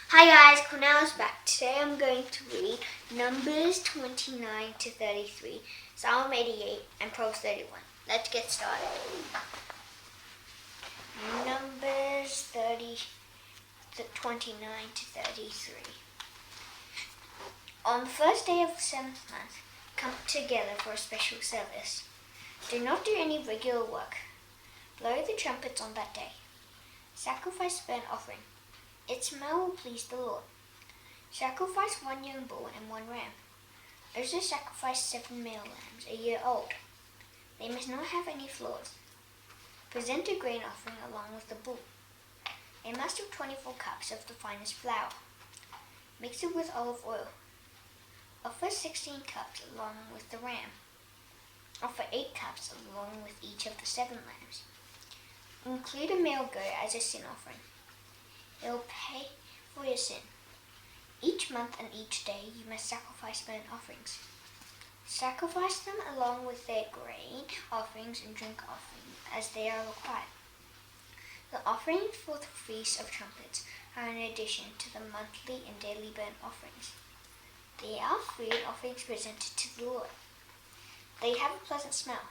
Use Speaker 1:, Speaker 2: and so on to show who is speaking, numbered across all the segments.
Speaker 1: Hi guys, Cornell is back. Today I'm going to read Numbers 29 to 33, Psalm 88, and Proverbs 31. Let's get started. Numbers 29 to 33. On the first day of the 7th month, come together for a special service. Do not do any regular work. Blow the trumpets on that day. Sacrifice burnt offering. Its smell will please the Lord. Sacrifice 1 young bull and 1 ram. Also sacrifice 7 male lambs a year old. They must not have any flaws. Present a grain offering along with the bull. A must have 24 cups of the finest flour. Mix it with olive oil. Offer 16 cups along with the ram. Offer 8 cups along with each of the 7 lambs. Include a male goat as a sin offering. It will pay for your sin. Each month and each day you must sacrifice burnt offerings. Sacrifice them along with their grain offerings and drink offerings as they are required. The offerings for the Feast of Trumpets are in addition to the monthly and daily burnt offerings. They are food offerings presented to the Lord. They have a pleasant smell.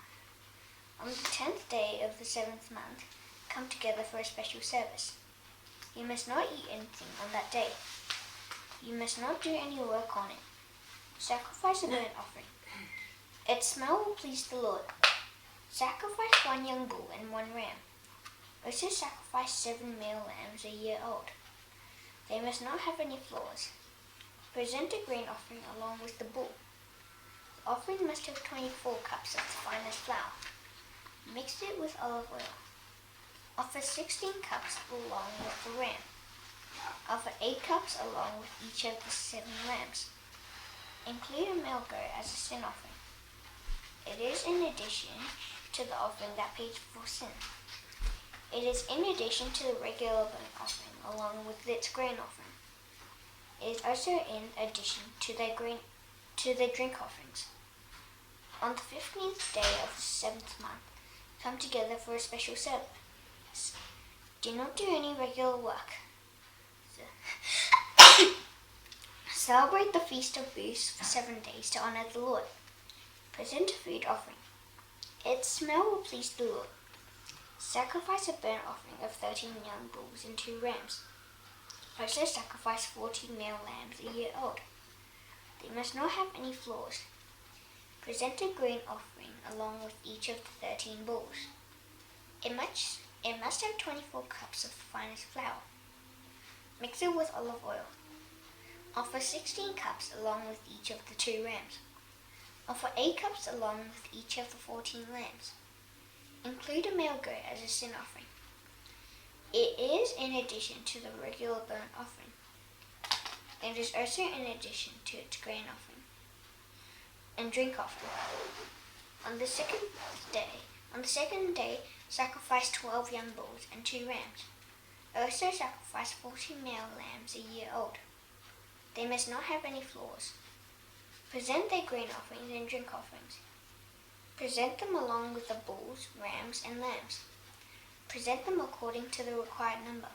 Speaker 1: On the 10th day of the 7th month, come together for a special service. You must not eat anything on that day. You must not do any work on it. Sacrifice a burnt offering. Its smell will please the Lord. Sacrifice 1 young bull and 1 ram. Also sacrifice 7 male lambs a year old. They must not have any flaws. Present a grain offering along with the bull. The offering must have 24 cups of the finest flour. Mix it with olive oil. Offer 16 cups along with the ram. Offer 8 cups along with each of the 7 lambs. Include a male goat as a sin offering. It is in addition to the offering that pays for sin. It is in addition to the regular burnt offering along with its grain offering. It is also in addition to their drink offerings. On the 15th day of the 7th month, come together for a special service. Do not do any regular work. Celebrate the Feast of Booths for 7 days to honor the Lord. Present a food offering. Its smell will please the Lord. Sacrifice a burnt offering of 13 young bulls and 2 rams. Also sacrifice 40 male lambs a year old. They must not have any flaws. Present a grain offering along with each of the 13 bulls. It must have 24 cups of the finest flour. Mix it with olive oil. Offer 16 cups along with each of the 2 rams. Offer 8 cups along with each of the 14 lambs. Include a male goat as a sin offering. It is in addition to the regular burnt offering. It is also in addition to its grain offering and drink offering. On the second day, sacrifice 12 young bulls and 2 rams. Also sacrifice 40 male lambs a year old. They must not have any flaws. Present their grain offerings and drink offerings. Present them along with the bulls, rams, and lambs. Present them according to the required number.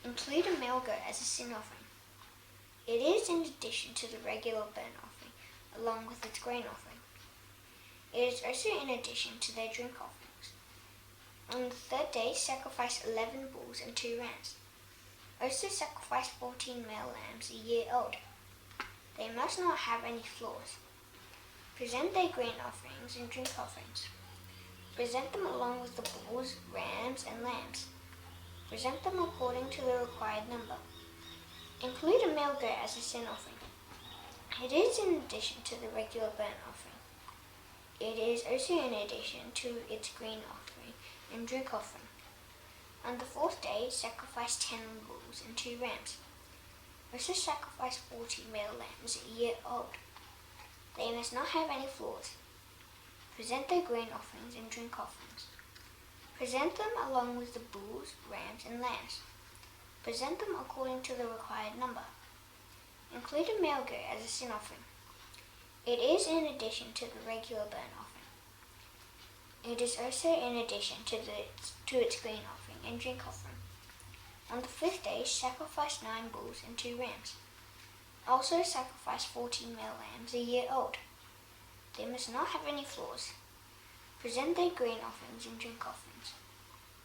Speaker 1: Include a male goat as a sin offering. It is in addition to the regular burnt offering, along with its grain offering. It is also in addition to their drink offerings. On the 3rd day, sacrifice 11 bulls and 2 rams. Also sacrifice 14 male lambs a year old. They must not have any flaws. Present their grain offerings and drink offerings. Present them along with the bulls, rams, and lambs. Present them according to the required number. Include a male goat as a sin offering. It is in addition to the regular burnt offering. It is also in addition to its grain offering and drink offering. On the 4th day, sacrifice 10 bulls and 2 rams. Also sacrifice 40 male lambs a year old. They must not have any flaws. Present their grain offerings and drink offerings. Present them along with the bulls, rams, and lambs. Present them according to the required number. Include a male goat as a sin offering. It is in addition to the regular burnt offering. It is also in addition to its grain offering and drink offering. On the 5th day, sacrifice 9 bulls and 2 rams. Also sacrifice 14 male lambs a year old. They must not have any flaws. Present their grain offerings and drink offerings.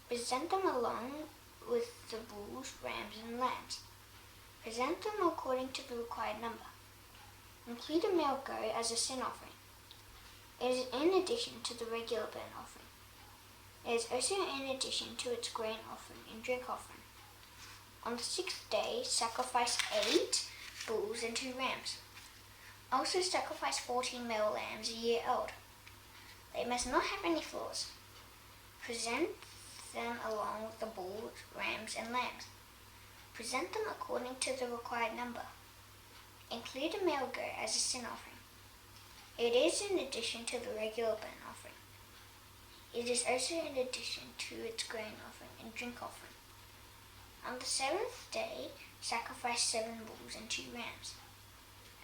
Speaker 1: Present them along with the bulls, rams, and lambs. Present them according to the required number. Include a male goat as a sin offering. It is in addition to the regular burnt offering. It is also in addition to its grain offering and drink offering. On the 6th day, sacrifice 8 bulls and 2 rams. Also sacrifice 14 male lambs a year old. They must not have any flaws. Present them along with the bulls, rams, and lambs. Present them according to the required number. Include a male goat as a sin offering. It is in addition to the regular burnt offering. It is also in addition to its grain offering and drink offering. On the 7th day, sacrifice 7 bulls and 2 rams.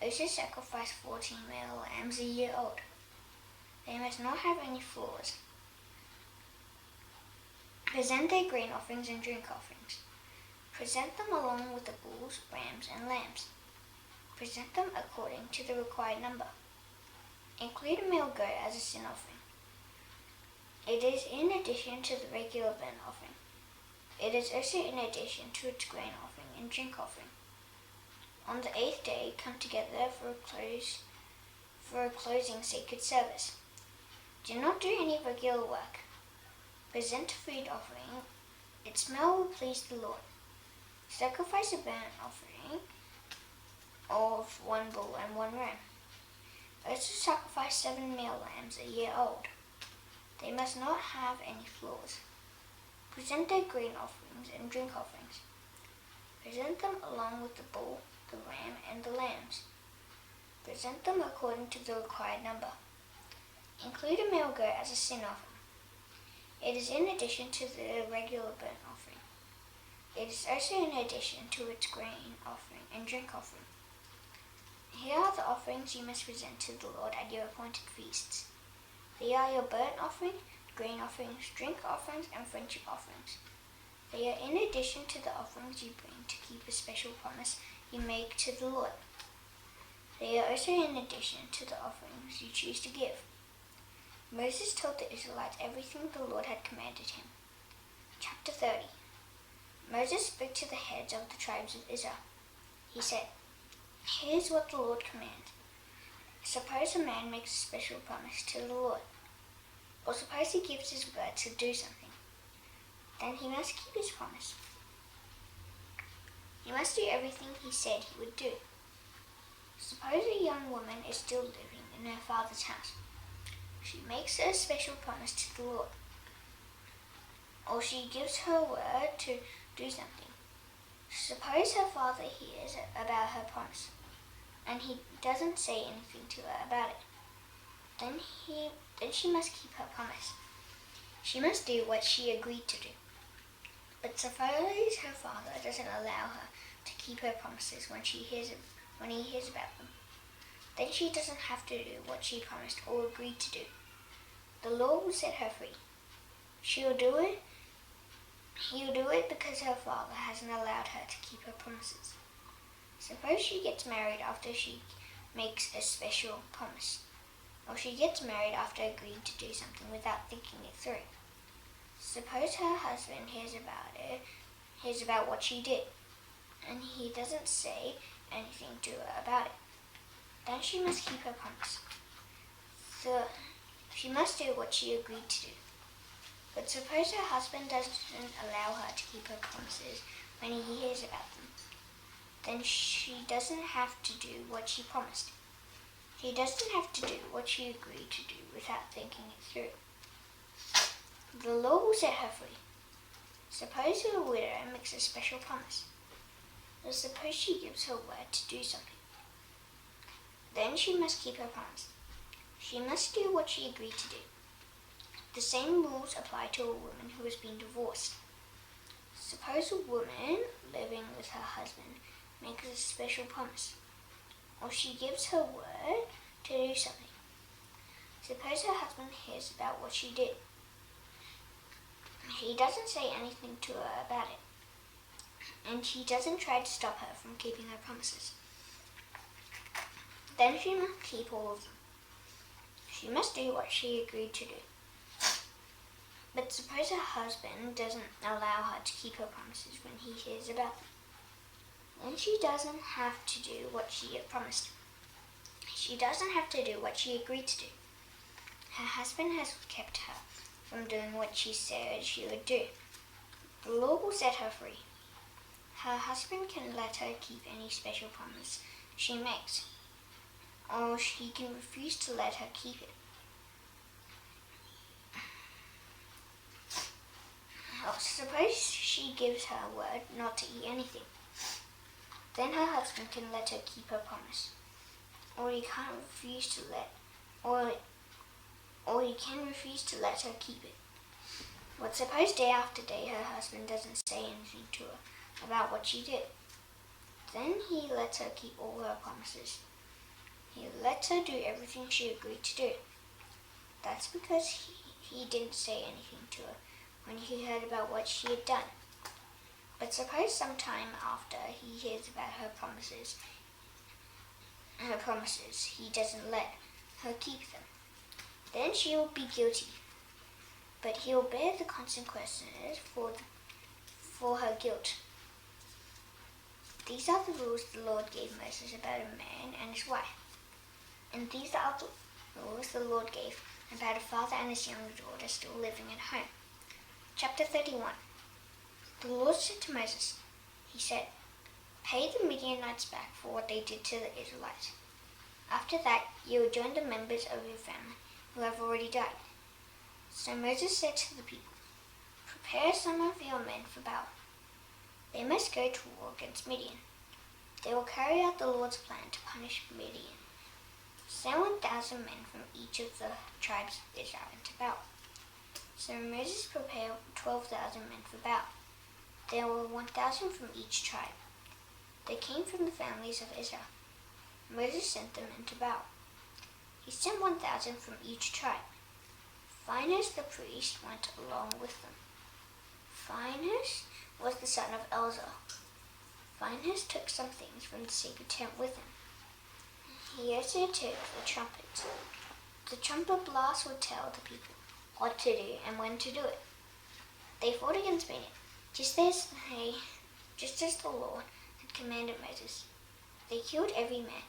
Speaker 1: Also sacrifice 14 male lambs a year old. They must not have any flaws. Present their grain offerings and drink offerings. Present them along with the bulls, rams, and lambs. Present them according to the required number. Include a male goat as a sin offering. It is in addition to the regular burnt offering. It is also in addition to its grain offering and drink offering. On the 8th day, come together for a closing sacred service. Do not do any regular work. Present a food offering. Its smell will please the Lord. Sacrifice a burnt offering of 1 bull and 1 ram. Also sacrifice 7 male lambs a year old. They must not have any flaws. Present their grain offerings and drink offerings. Present them along with the bull, the ram, and the lambs. Present them according to the required number. Include a male goat as a sin offering. It is in addition to the regular burnt offering. It is also in addition to its grain offering and drink offering. Here are the offerings you must present to the Lord at your appointed feasts. They are your burnt offering, grain offerings, drink offerings, and friendship offerings. They are in addition to the offerings you bring to keep a special promise you make to the Lord. They are also in addition to the offerings you choose to give. Moses told the Israelites everything the Lord had commanded him. Chapter 30. Moses spoke to the heads of the tribes of Israel. He said, "Here's what the Lord commands. Suppose a man makes a special promise to the Lord, or suppose he gives his word to do something. Then he must keep his promise. He must do everything he said he would do. Suppose a young woman is still living in her father's house. She makes a special promise to the Lord, or she gives her word to do something. Suppose her father hears about her promise, and he doesn't say anything to her about it. Then she must keep her promise. She must do what she agreed to do. But suppose her father doesn't allow her to keep her promises when he hears about them. Then she doesn't have to do what she promised or agreed to do. The Lord will set her free. He'll do it because her father hasn't allowed her to keep her promises. Suppose she gets married after she makes a special promise, or she gets married after agreeing to do something without thinking it through. Suppose her husband hears about what she did, and he doesn't say anything to her about it. Then she must keep her promise. She must do what she agreed to do. But suppose her husband doesn't allow her to keep her promises when he hears about them. Then she doesn't have to do what she promised. She doesn't have to do what she agreed to do without thinking it through. The Lord will set her free. Suppose a widow makes a special promise, or suppose she gives her word to do something. Then she must keep her promise. She must do what she agreed to do. The same rules apply to a woman who has been divorced. Suppose a woman living with her husband makes a special promise, or she gives her word to do something. Suppose her husband hears about what she did. He doesn't say anything to her about it. and she doesn't try to stop her from keeping her promises, then she must keep all of them. She must do what she agreed to do. But suppose her husband doesn't allow her to keep her promises when he hears about them. Then she doesn't have to do what she had promised. She doesn't have to do what she agreed to do. Her husband has kept her from doing what she said she would do. The law will set her free. Her husband can let her keep any special promise she makes, or he can refuse to let her keep it. Suppose she gives her word not to eat anything. Then her husband can let her keep her promise, or he can refuse to let her keep it. But suppose day after day her husband doesn't say anything to her about what she did. Then he lets her keep all her promises. He lets her do everything she agreed to do. That's because he didn't say anything to her when he heard about what she had done. But suppose sometime after he hears about her promises, he doesn't let her keep them. Then she will be guilty, but he will bear the consequences for her guilt. These are the rules the Lord gave Moses about a man and his wife. And these are the rules the Lord gave about a father and his younger daughter still living at home. Chapter 31. The Lord said to Moses, he said, "Pay the Midianites back for what they did to the Israelites. After that, you will join the members of your family who have already died." So Moses said to the people, "Prepare some of your men for battle. They must go to war against Midian. They will carry out the Lord's plan to punish Midian. Send 1,000 men from each of the tribes of Israel into battle." So Moses prepared 12,000 men for battle. There were 1,000 from each tribe. They came from the families of Israel. Moses sent them into battle. He sent 1,000 from each tribe. Phinehas the priest went along with them. Phinehas was the son of Eleazar. Phinehas took some things from the sacred tent with him. He also took the trumpets. The trumpet blast would tell the people what to do and when to do it. They fought against Midian, just as the Lord had commanded Moses. They killed every man.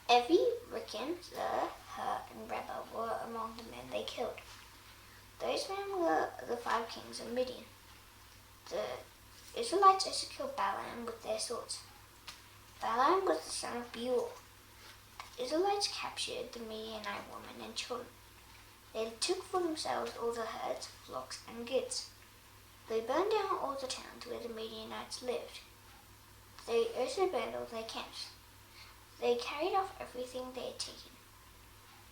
Speaker 1: Every Rican, Zer, Hur, and Reba were among the men they killed. Those men were the 5 kings of Midian. The Israelites also killed Balaam with their swords. Balaam was the son of Beor. The Israelites captured the Midianite women and children. They took for themselves all the herds, flocks, and goods. They burned down all the towns where the Midianites lived. They also burned all their camps. They carried off everything they had taken.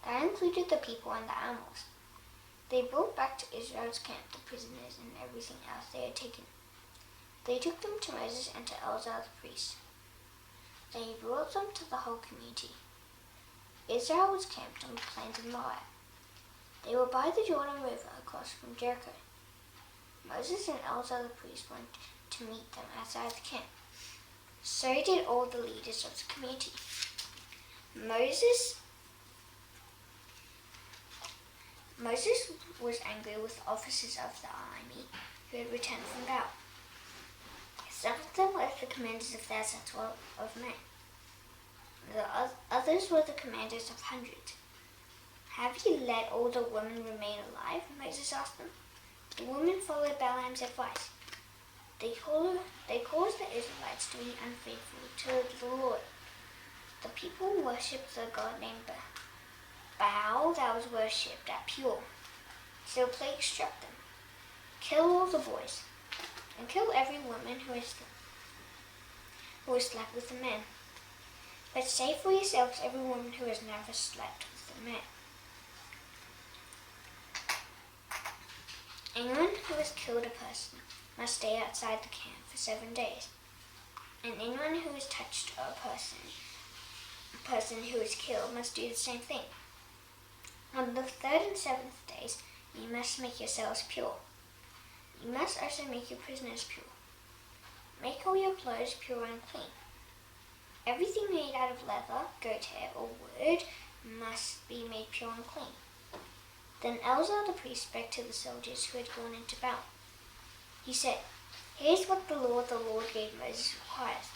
Speaker 1: That included the people and the animals. They brought back to Israel's camp the prisoners and everything else they had taken. They took them to Moses and to Eleazar the priest. They brought them to the whole community. Israel was camped on the plains of Moab. They were by the Jordan River across from Jericho. Moses and Eleazar the priest went to meet them outside the camp. So did all the leaders of the community. Moses was angry with the officers of the army who had returned from battle. Some of them were the commanders of thousands of men. The others were the commanders of hundreds. "Have you let all the women remain alive?" Moses asked them. The women followed Balaam's advice. They caused the Israelites to be unfaithful to the Lord. The people worshipped the god named Baal that was worshipped at Peor. So a plague struck them. "Kill all the boys, and kill every woman who has slept with the men. But save for yourselves every woman who has never slept with the men." Anyone who has killed a person must stay outside the camp for 7 days. And anyone who has touched a person who is killed must do the same thing. On the 3rd and 7th days, you must make yourselves pure. You must also make your prisoners pure. Make all your clothes pure and clean. Everything made out of leather, goat hair, or wood must be made pure and clean. Then Eleazar the priest spoke to the soldiers who had gone into battle. He said, "Here's what the Lord gave Moses requires.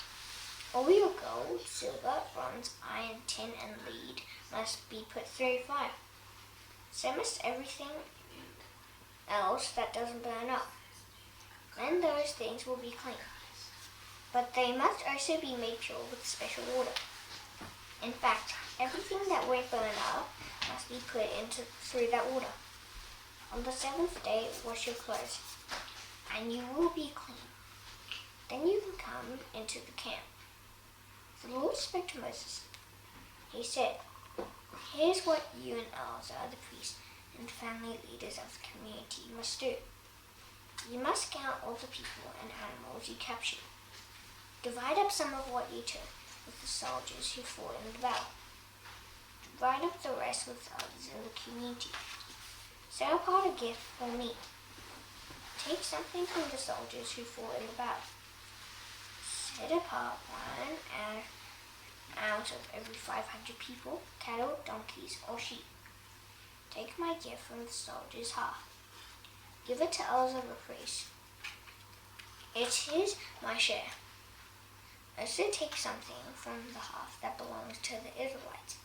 Speaker 1: All your gold, silver, bronze, iron, tin, and lead must be put through fire. So must everything else that doesn't burn up. Then those things will be clean. But they must also be made pure with special water. In fact, everything that won't burn up must be put through that water. On the seventh day, wash your clothes, and you will be clean. Then you can come into the camp." The Lord spoke to Moses. He said, "Here's what you and Eleazar the priest and family leaders of the community must do. You must count all the people and animals you captured. Divide up some of what you took with the soldiers who fought in the battle. Divide up the rest with others in the community. Set apart a gift for me. Take something from the soldiers who fought in the battle. Set apart one out of every 500 people, cattle, donkeys, or sheep. Take my gift from the soldiers' half. Give it to Eleazar the priest. It is my share. Also take something from the half that belongs to the Israelites.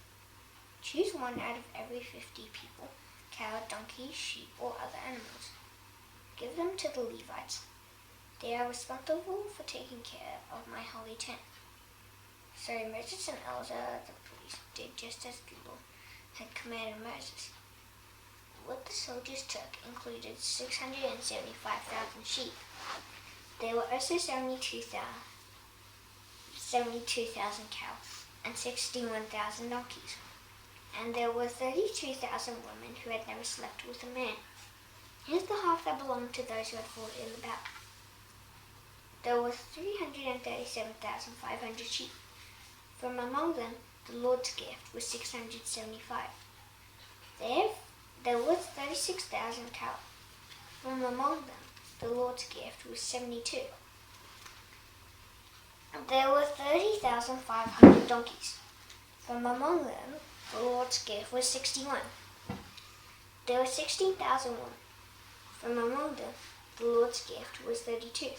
Speaker 1: Choose one out of every 50 people, cow, donkey, sheep, or other animals. Give them to the Levites. They are responsible for taking care of my holy tent." So Moses and Eleazar the priest did just as the Lord had commanded Moses. What the soldiers took included 675,000 sheep. There were also 72,000 cows and 61,000 donkeys. And there were 32,000 women who had never slept with a man. Here's the half that belonged to those who had fought in the battle. There were 337,500 sheep. From among them, the Lord's gift was 675. There was 36,000 cows. From among them, the Lord's gift was 72. There were 30,500 donkeys. From among them, the Lord's gift was 61. There were 16,000 women. From among them, the Lord's gift was 32.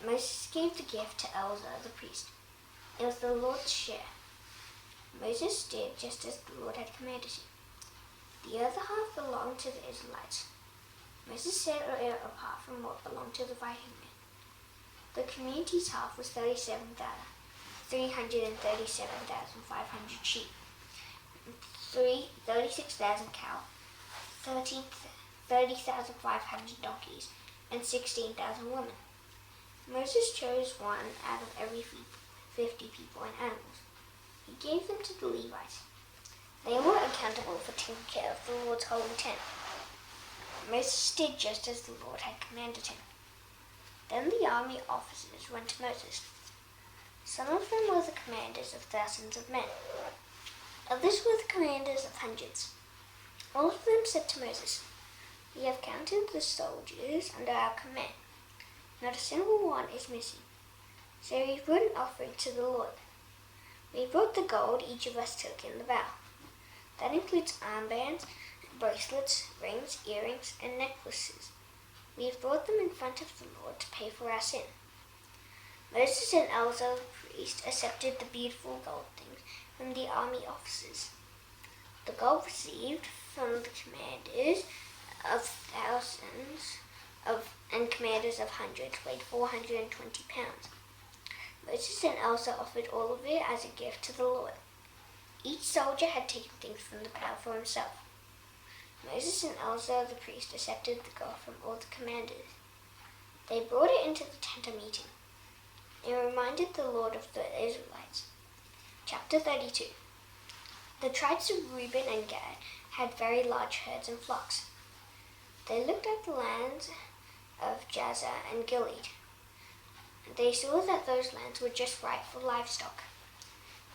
Speaker 1: Moses gave the gift to Eleazar the priest. It was the Lord's share. Moses did just as the Lord had commanded him. The other half belonged to the Israelites. Moses set it apart from what belonged to the fighting men. The community's half was 337,500 sheep, 36,000 cows, 30,500 donkeys, and 16,000 women. Moses chose one out of every 50 people and animals. He gave them to the Levites. They were accountable for taking care of the Lord's holy tent. Moses did just as the Lord had commanded him. Then the army officers went to Moses. Some of them were the commanders of thousands of men. Others were the commanders of hundreds. All of them said to Moses, "We have counted the soldiers under our command. Not a single one is missing. So we brought an offering to the Lord. We brought the gold each of us took in the battle. That includes armbands, bracelets, rings, earrings, and necklaces. We have brought them in front of the Lord to pay for our sin." Moses and Eleazar the priest accepted the beautiful gold things from the army officers. The gold received from the commanders of thousands and commanders of hundreds weighed 420 pounds. Moses and Eleazar offered all of it as a gift to the Lord. Each soldier had taken things from the battle for himself. Moses and Eleazar the priest accepted the gold from all the commanders. They brought it into the tent of meeting. It reminded the Lord of the Israelites. Chapter 32. The tribes of Reuben and Gad had very large herds and flocks. They looked at the lands of Jazer and Gilead. They saw that those lands were just right for livestock.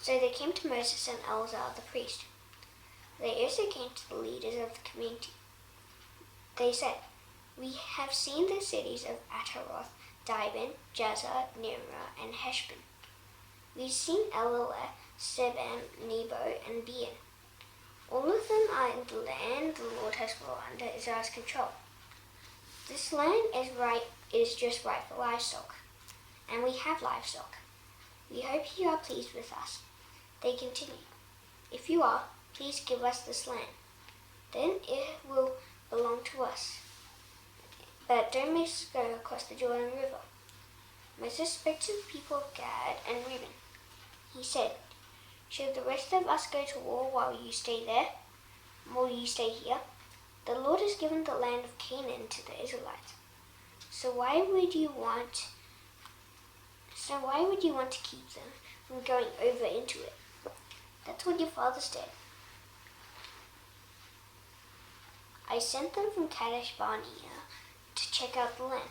Speaker 1: So they came to Moses and Eleazar the priest. They also came to the leaders of the community. They said, We have seen the cities of Ataroth, Dibon, Jazer, Nimrah, and Heshbon. We've seen Elilah, Sebam, Nebo, and Bean. All of them are in the land the Lord has brought under Israel's control. This land is just right for livestock, and we have livestock. We hope you are pleased with us. They continue. If you are, please give us this land. Then it will belong to us. But don't make us go across the Jordan River. Moses spoke to the people of Gad and Reuben. He said, should the rest of us go to war while you stay there? While you stay here? The Lord has given the land of Canaan to the Israelites. So why would you want to keep them from going over into it? That's what your fathers did. I sent them from Kadesh Barnea to check out the land.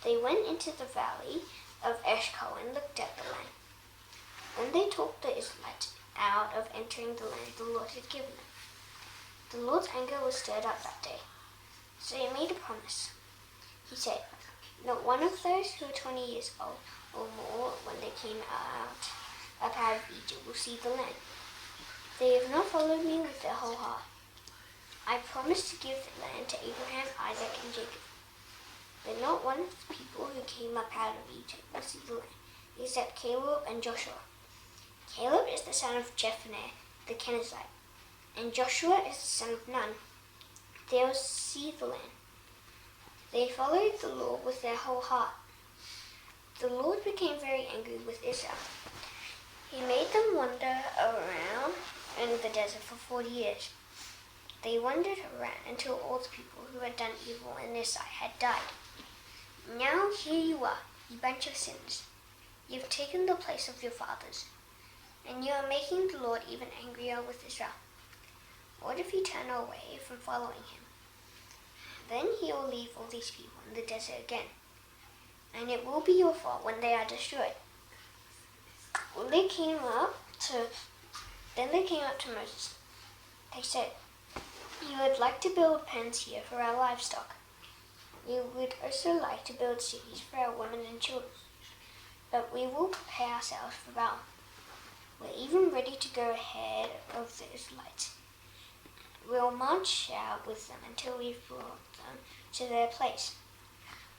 Speaker 1: They went into the valley of Eshcol and looked at the land. Then they talked the Israelites out of entering the land the Lord had given them. The Lord's anger was stirred up that day, so he made a promise. He said, not one of those who were 20 years old or more when they came up out of Egypt will see the land. They have not followed me with their whole heart. I promised to give the land to Abraham, Isaac, and Jacob. But not one of the people who came up out of Egypt will see the land, except Caleb and Joshua. Caleb is the son of Jephunneh the Kenizzite, and Joshua is the son of Nun. They will see the land. They followed the Lord with their whole heart. The Lord became very angry with Israel. He made them wander around in the desert for 40 years. They wandered around until all the people who had done evil in their sight had died. Now here you are, you bunch of sinners. You've taken the place of your fathers, and you are making the Lord even angrier with Israel. What if you turn away from following him? Then he will leave all these people in the desert again, and it will be your fault when they are destroyed. Then they came up to Moses. They said, you would like to build pens here for our livestock. We would also like to build cities for our women and children. But we will prepare ourselves for battle. We're even ready to go ahead of the Israelites. We'll march out with them until we've brought them to their place.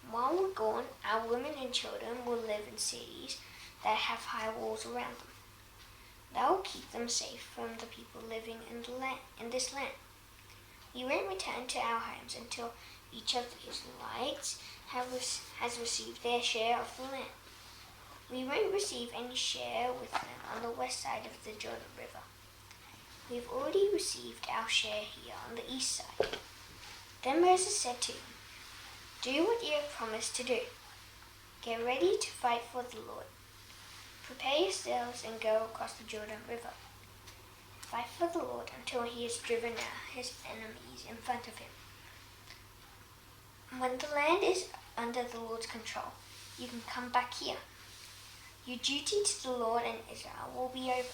Speaker 1: While we're gone, our women and children will live in cities that have high walls around them. That will keep them safe from the people living in this land. We won't return to our homes until each of the Israelites has received their share of the land. We won't receive any share with them on the west side of the Jordan River. We've already received our share here on the east side. Then Moses said to them, do what you have promised to do. Get ready to fight for the Lord. Prepare yourselves and go across the Jordan River. Fight for the Lord until he has driven out his enemies in front of him. When the land is under the Lord's control, you can come back here. Your duty to the Lord and Israel will be over.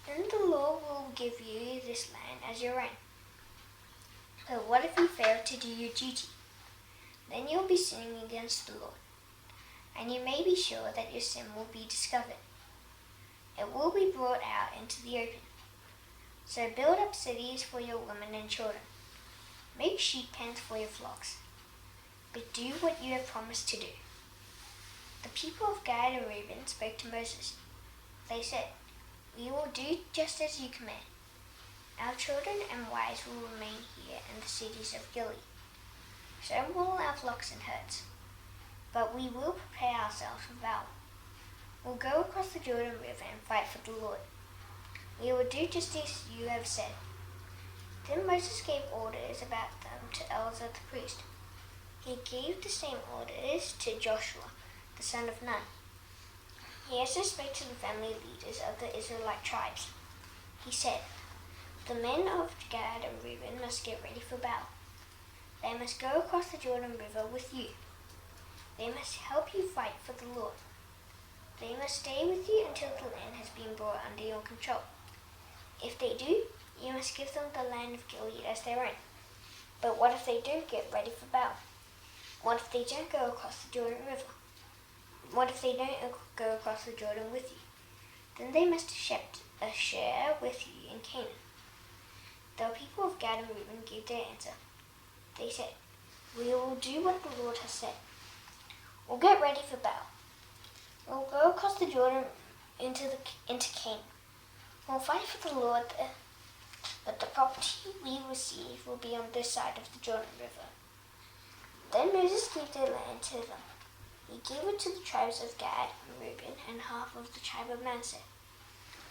Speaker 1: Then the Lord will give you this land as your own. But what if you fail to do your duty? Then you'll be sinning against the Lord, and you may be sure that your sin will be discovered. It will be brought out into the open. So build up cities for your women and children. Make sheep pens for your flocks. But do what you have promised to do. The people of Gad and Reuben spoke to Moses. They said, we will do just as you command. Our children and wives will remain here in the cities of Gilead. So will our flocks and herds. But we will prepare ourselves for battle. We'll go across the Jordan River and fight for the Lord. We will do just as you have said. Then Moses gave orders about them to Eleazar the priest. He gave the same orders to Joshua, the son of Nun. He also spoke to the family leaders of the Israelite tribes. He said, the men of Gad and Reuben must get ready for battle. They must go across the Jordan River with you. They must help you fight for the Lord. They must stay with you until the land has been brought under your control. If they do, you must give them the land of Gilead as their own. But what if they don't get ready for battle? What if they don't go across the Jordan River? What if they don't go across the Jordan with you? Then they must accept a share with you in Canaan. The people of Gad and Reuben gave their answer. They said, "We will do what the Lord has said. We'll get ready for battle. We'll go across the Jordan into Canaan. We'll fight for the Lord there. But the property we receive will be on this side of the Jordan River." Then Moses gave their land to them. He gave it to the tribes of Gad and Reuben and half of the tribe of Manasseh.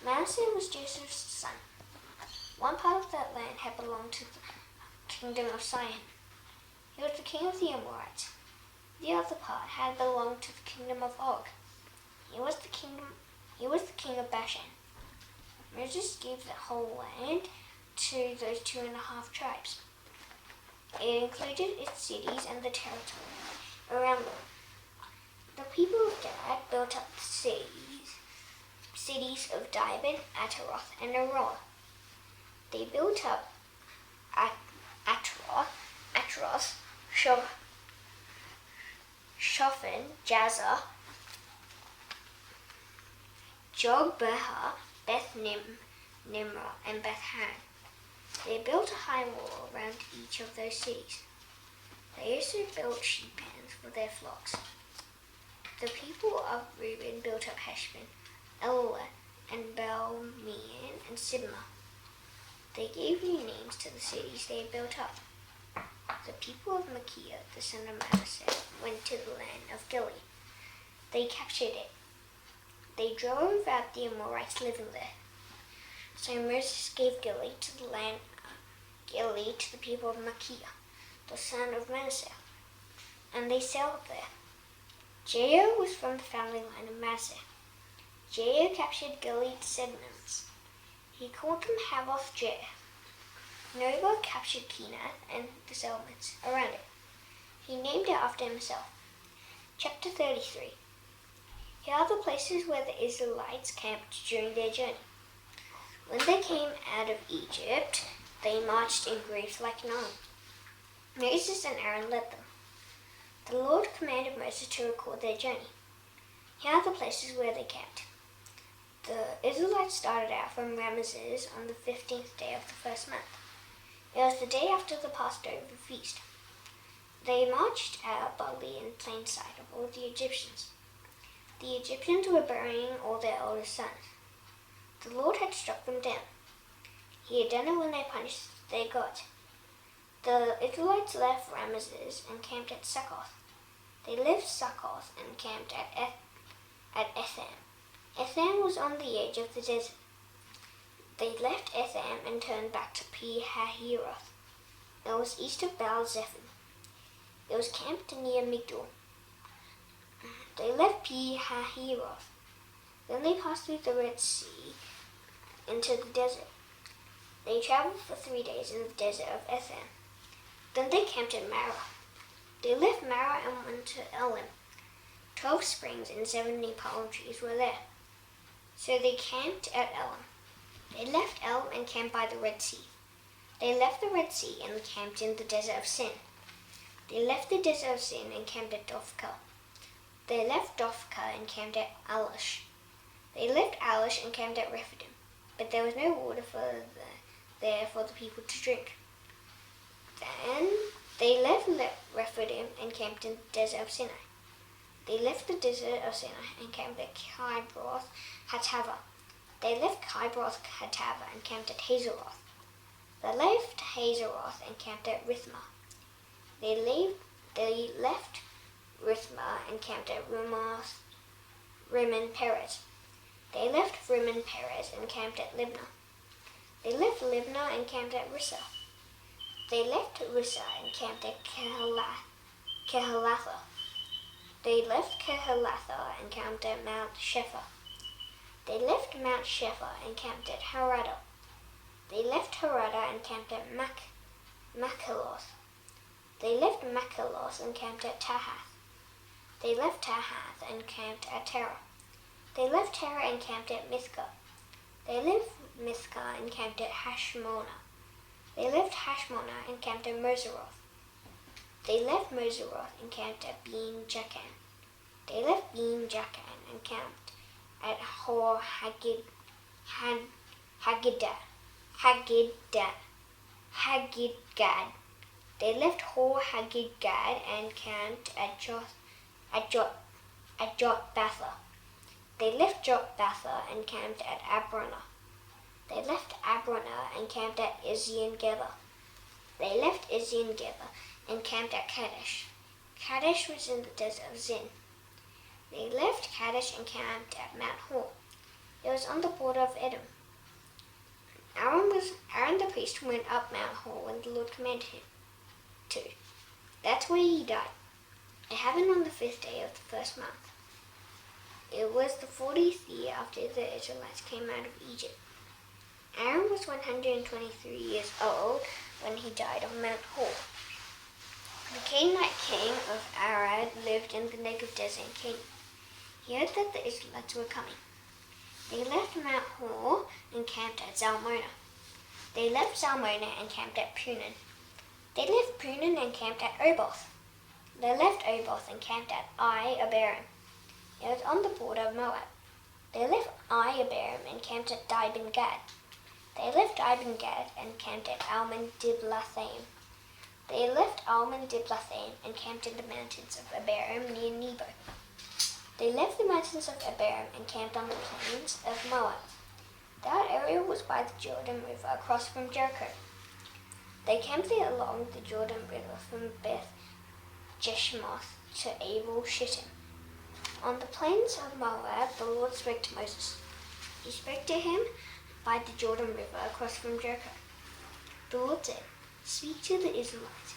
Speaker 1: Manasseh was Joseph's son. One part of that land had belonged to the kingdom of Sihon. He was the king of the Amorites. The other part had belonged to the kingdom of Og. He was the king of Bashan. Moses gave the whole land to those 2.5 tribes. It included its cities and the territory around them. The people of Gad built up the cities of Dibon, Ataroth, and Aroer. They built up Ataroth, Shophan, Jazer, Jogbeha, Beth Nimrah, and Beth Haran. They built a high wall around each of those cities. They also built sheep pens for their flocks. The people of Reuben built up Heshbon, Elealeh, and Baalmeon, and Sibmah. They gave new names to the cities they had built up. The people of Machir, the son of Manasseh, went to the land of Gilead. They captured it. They drove out the Amorites living there. So Moses gave Gilead to the people of Machir, the son of Manasseh, and they settled there. Jair was from the family line of Manasseh. Jair captured Gilead's settlements. He called them Havoth Jair. Noah captured Kenath and the settlements around it. He named it after himself. Chapter 33. Here are the places where the Israelites camped during their journey. When they came out of Egypt, they marched in groups like 9. Moses and Aaron led them. The Lord commanded Moses to record their journey. Here are the places where they camped. The Israelites started out from Ramesses on the 15th day of the first month. It was the day after the Passover feast. They marched out bodily in plain sight of all the Egyptians. The Egyptians were burying all their oldest sons. The Lord had struck them down. He had done it when they punished their gods. The Israelites left Ramesses and camped at Succoth. They left Succoth and camped at Etham. Etham was on the edge of the desert. They left Etham and turned back to Pi-Hahiroth. It was east of Baal-Zephon. It was camped near Migdol. They left Pi-Hahiroth. Then they passed through the Red Sea into the desert. They traveled for 3 days in the desert of Etham. Then they camped in Marah. They left Marah and went to Elim. 12 springs and 70 palm trees were there. So they camped at Elim. They left Elim and camped by the Red Sea. They left the Red Sea and camped in the desert of Sin. They left the desert of Sin and camped at Dophkah. They left Dophkah and camped at Alush. They left Alush and camped at Rephidim, but there was no water there for the people to drink. Then they left Rephidim and camped in the desert of Sinai. They left the desert of Sinai and camped at Kibroth Hattava. They left Kibroth Hattava and camped at Hazeroth. They left Hazeroth and camped at Rithmah. They left Rithmah and camped at Rimmon Perez. They left Rimmon Perez and camped at Libnah. They left Libnah and camped at Rissah. They left Rissah and camped at Kehelatha. They left Kehelatha and camped at Mount Shephah. They left Mount Shephah and camped at Harada. They left Harada and camped at Makheloth. They left Makheloth and camped at Tahath. They left Tahath and camped at Terah. They left Terah and camped at Mithkah. They left Mithkah and camped at Hashmonah. They left Hashmona and camped at Moseroth. They left Moseroth and camped at Bean-Jaakan. They left Bean-Jaakan and camped at Hor Haggidgad. They left Hor Haggidgad and camped at Jotbatha. They left Jotbatha and camped at Abronah. They left Abronah and camped at Ezion-Geber. They left Ezion-Geber and camped at Kadesh. Kadesh was in the desert of Zin. They left Kadesh and camped at Mount Hor. It was on the border of Edom. Aaron the priest went up Mount Hor when the Lord commanded him to. That's where he died. It happened on the 5th day of the 1st month. It was the 40th year after the Israelites came out of Egypt. Aaron was 123 years old when he died on Mount Hor. The Canaanite king of Arad lived in the Negev desert in Canaan. He heard that the Israelites were coming. They left Mount Hor and camped at Zalmonah. They left Zalmonah and camped at Punon. They left Punon and camped at Oboth. They left Oboth and camped at Abarim. It was on the border of Moab. They left Abarim and camped at Dibon-Gad. They left Dibon-Gad and camped at Almon-Diblathaim. They left Almon-Diblathaim and camped in the mountains of Abarim near Nebo. They left the mountains of Abarim and camped on the plains of Moab. That area was by the Jordan River across from Jericho. They camped there along the Jordan River from Beth Jeshimoth to Abel Shittim. On the plains of Moab, the Lord spoke to Moses. He spoke to him by the Jordan River across from Jericho. The Lord said, "Speak to the Israelites.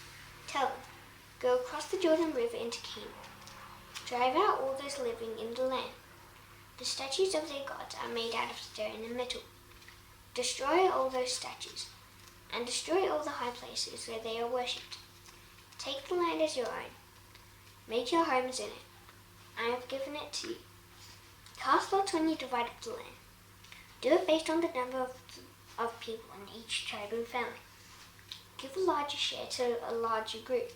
Speaker 1: Tell them, go across the Jordan River into Canaan. Drive out all those living in the land. The statues of their gods are made out of stone and metal. Destroy all those statues, and destroy all the high places where they are worshipped. Take the land as your own. Make your homes in it. I have given it to you. Cast lots when you divide up the land. Do it based on the number of people in each tribe and family. Give a larger share to a larger group,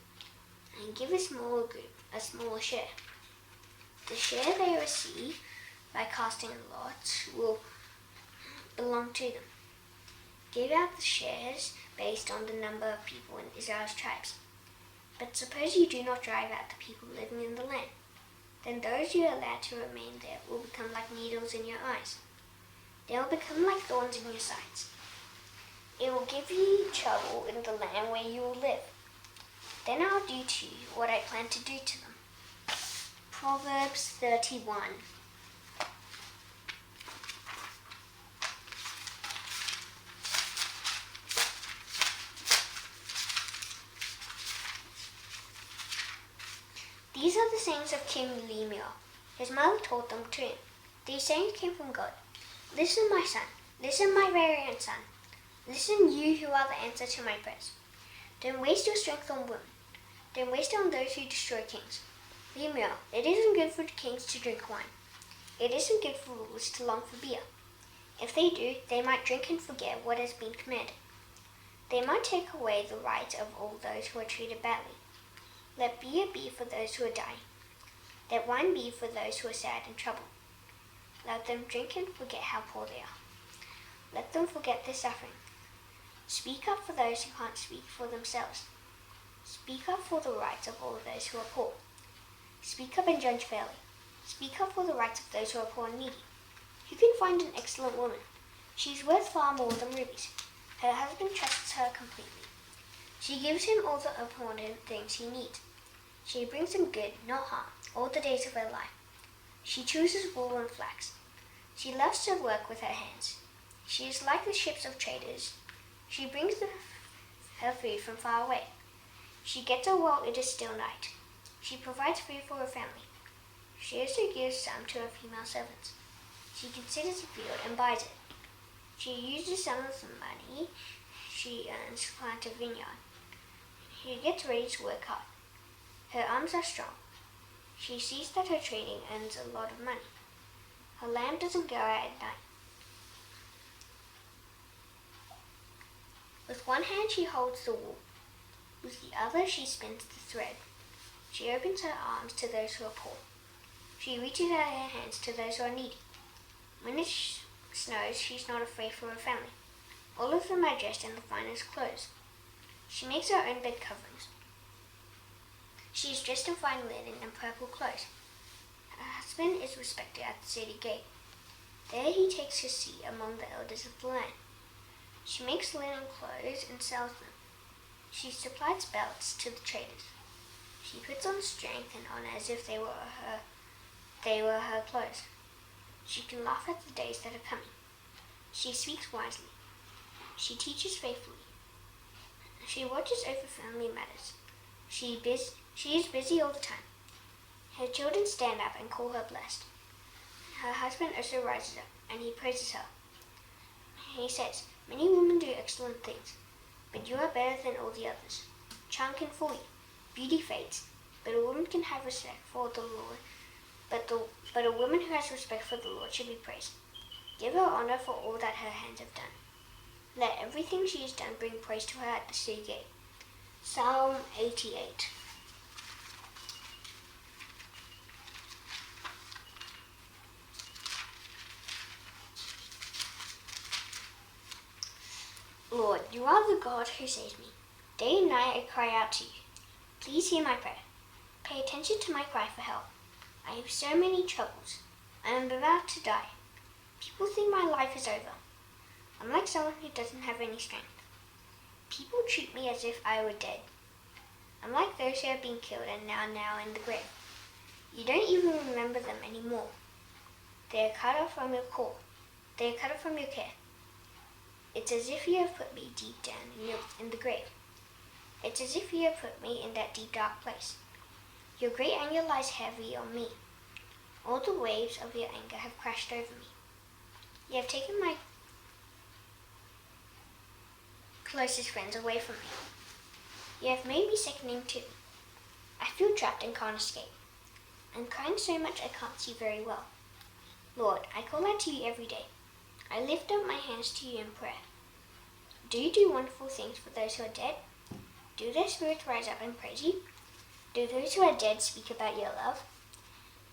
Speaker 1: and give a smaller group a smaller share. The share they receive by casting lots will belong to them. Give out the shares based on the number of people in Israel's tribes. But suppose you do not drive out the people living in the land, then those you allow to remain there will become like needles in your eyes. They will become like thorns in your sides. It will give you trouble in the land where you will live. Then I'll do to you what I plan to do to them." Proverbs 31. These are the sayings of King Lemuel. His mother taught them to him. These sayings came from God. "Listen, my son. Listen, my very own son. Listen, you who are the answer to my prayers. Don't waste your strength on women. Don't waste it on those who destroy kings. Lemuel, it isn't good for kings to drink wine. It isn't good for rulers to long for beer. If they do, they might drink and forget what has been commanded. They might take away the rights of all those who are treated badly. Let beer be for those who are dying. Let wine be for those who are sad and troubled. Let them drink and forget how poor they are. Let them forget their suffering. Speak up for those who can't speak for themselves. Speak up for the rights of all those who are poor. Speak up and judge fairly. Speak up for the rights of those who are poor and needy. You can find an excellent woman. She is worth far more than rubies. Her husband trusts her completely. She gives him all the important things he needs. She brings him good, not harm, all the days of her life. She chooses wool and flax. She loves to work with her hands. She is like the ships of traders. She brings her food from far away. She gets it while it is still night. She provides food for her family. She also gives some to her female servants. She considers a field and buys it. She uses some of the money she earns to plant a vineyard. She gets ready to work hard. Her arms are strong. She sees that her trading earns a lot of money. Her lamp doesn't go out at night. With one hand she holds the wool. With the other she spins the thread. She opens her arms to those who are poor. She reaches out her hands to those who are needy. When it snows, she's not afraid for her family. All of them are dressed in the finest clothes. She makes her own bed coverings. She is dressed in fine linen and purple clothes. Her husband is respected at the city gate. There he takes his seat among the elders of the land. She makes linen clothes and sells them. She supplies belts to the traders. She puts on strength and honor as if they were her clothes. She can laugh at the days that are coming. She speaks wisely. She teaches faithfully. She watches over family matters. She is busy all the time. Her children stand up and call her blessed. Her husband also rises up, and he praises her. He says, "Many women do excellent things, but you are better than all the others. Charm can fool you, beauty fades, but a woman can have respect for the Lord. But a woman who has respect for the Lord should be praised. Give her honor for all that her hands have done. Let everything she has done bring praise to her at the city gate." Psalm 88. Lord, you are the God who saves me. Day and night I cry out to you. Please hear my prayer. Pay attention to my cry for help. I have so many troubles. I am about to die. People think my life is over. I'm like someone who doesn't have any strength. People treat me as if I were dead. I'm like those who have been killed and now in the grave. You don't even remember them anymore. They are cut off from your call. They are cut off from your care. It's as if you have put me deep down in the grave. It's as if you have put me in that deep dark place. Your great anger lies heavy on me. All the waves of your anger have crashed over me. You have taken my closest friends away from me. You have made me sickening too. I feel trapped and can't escape. I'm crying so much I can't see very well. Lord, I call out to you every day. I lift up my hands to you in prayer. Do you do wonderful things for those who are dead? Do their spirits rise up and praise you? Do those who are dead speak about your love?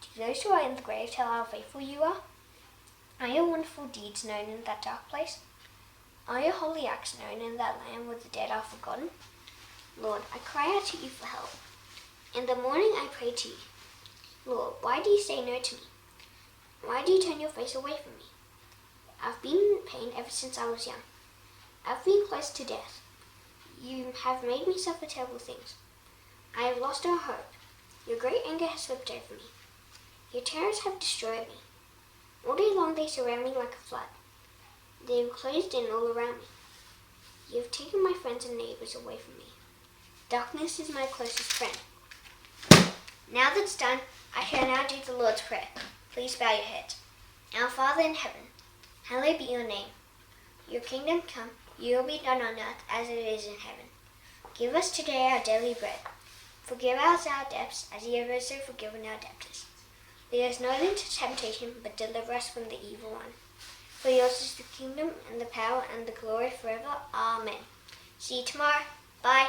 Speaker 1: Do those who are in the grave tell how faithful you are? Are your wonderful deeds known in that dark place? Are your holy acts known in that land where the dead are forgotten? Lord, I cry out to you for help. In the morning I pray to you. Lord, why do you say no to me? Why do you turn your face away from me? I've been in pain ever since I was young. I've been close to death. You have made me suffer terrible things. I have lost all hope. Your great anger has swept over me. Your terrors have destroyed me. All day long they surround me like a flood. They have closed in all around me. You have taken my friends and neighbors away from me. Darkness is my closest friend. Now that's done, I shall now do the Lord's Prayer. Please bow your heads. Our Father in heaven, hallowed be your name. Your kingdom come, your will be done on earth as it is in heaven. Give us today our daily bread. Forgive us our debts as we have also forgiven our debtors. Lead us not into temptation, but deliver us from the evil one. For yours is the kingdom and the power and the glory forever. Amen. See you tomorrow. Bye.